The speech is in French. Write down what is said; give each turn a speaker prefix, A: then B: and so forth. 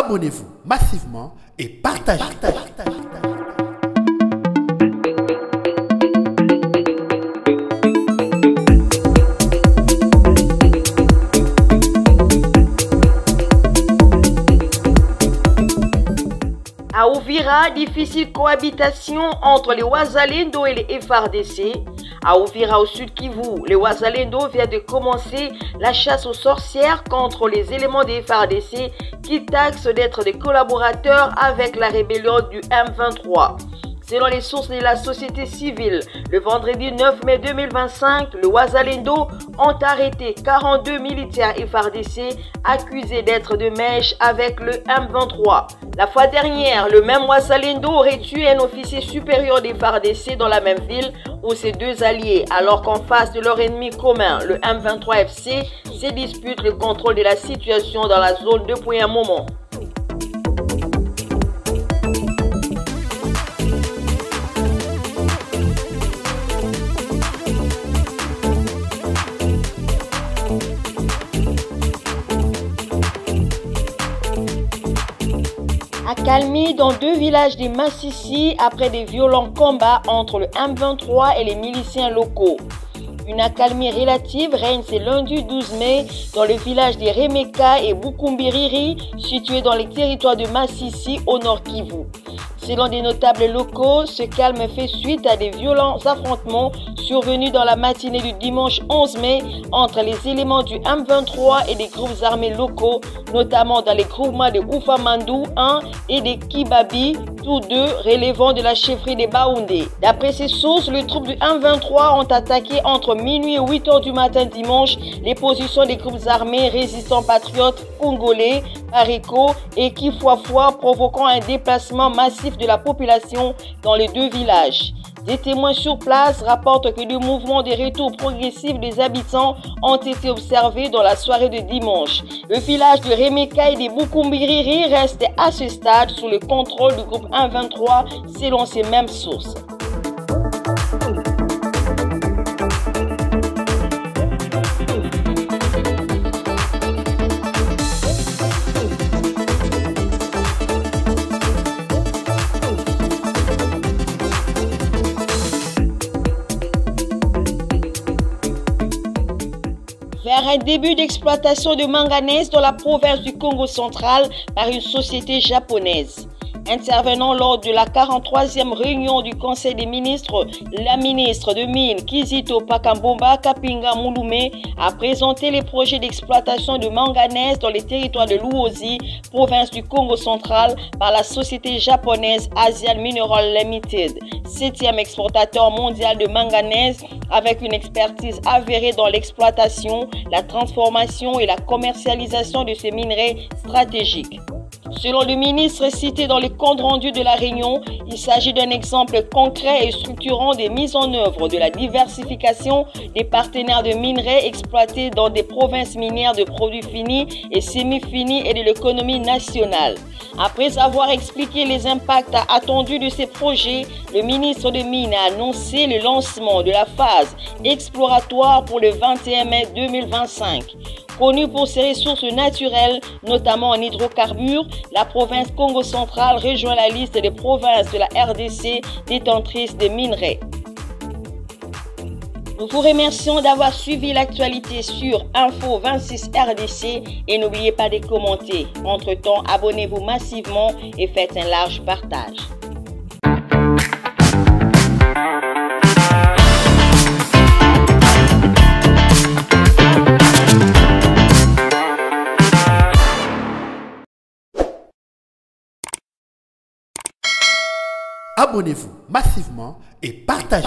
A: Abonnez-vous massivement et partagez.
B: À Uvira, difficile cohabitation entre les Wazalendo et les FARDC. À Uvira, au sud Kivu, les Wazalendo viennent de commencer la chasse aux sorcières contre les éléments des FARDC qui taxent d'être des collaborateurs avec la rébellion du M23. Selon les sources de la société civile, le vendredi 9 mai 2025, le Wazalendo ont arrêté 42 militaires FARDC accusés d'être de mèche avec le M23. La fois dernière, le même Wazalendo aurait tué un officier supérieur des FARDC dans la même ville où ses deux alliés, alors qu'en face de leur ennemi commun, le M23 FC, se disputent le contrôle de la situation dans la zone depuis un moment. Accalmie dans deux villages de Massissi après des violents combats entre le M23 et les miliciens locaux. Une accalmie relative règne ce lundi 12 mai dans le village de Remeka et Bukumbiriri, situés dans les territoires de Massissi au nord Kivu. Selon des notables locaux, ce calme fait suite à des violents affrontements survenus dans la matinée du dimanche 11 mai entre les éléments du M23 et des groupes armés locaux, notamment dans les groupements de Oufamandou 1 et des Kibabi, tous deux relevant de la chefferie des Baoundé. D'après ces sources, les troupes du M23 ont attaqué entre minuit et 8 h du matin dimanche les positions des groupes armés résistants patriotes congolais, Pariko et Kifuafua, provoquant un déplacement massif de la population dans les deux villages. Des témoins sur place rapportent que des mouvements de retour progressif des habitants ont été observés dans la soirée de dimanche. Le village de Remeka et de Bukumbiriri reste à ce stade sous le contrôle du groupe M23 selon ces mêmes sources. Vers un début d'exploitation de manganèse dans la province du Congo central par une société japonaise. Intervenant lors de la 43e réunion du Conseil des ministres, la ministre de Mines Kizito Pakambomba Kapinga Mulume a présenté les projets d'exploitation de manganèse dans les territoires de Luozi, province du Congo central, par la société japonaise Asian Mineral Limited, 7e exportateur mondial de manganèse avec une expertise avérée dans l'exploitation, la transformation et la commercialisation de ces minerais stratégiques. Selon le ministre cité dans les comptes rendus de la réunion, il s'agit d'un exemple concret et structurant des mises en œuvre de la diversification des partenaires de minerais exploités dans des provinces minières de produits finis et semi-finis et de l'économie nationale. Après avoir expliqué les impacts attendus de ces projets, le ministre de Mines a annoncé le lancement de la phase exploratoire pour le 21 mai 2025. Connue pour ses ressources naturelles, notamment en hydrocarbures, la province Congo centrale rejoint la liste des provinces de la RDC détentrices de minerais. Nous vous remercions d'avoir suivi l'actualité sur Info 26 RDC et n'oubliez pas de commenter. Entre-temps, abonnez-vous massivement et faites un large partage.
A: Abonnez-vous massivement et partagez.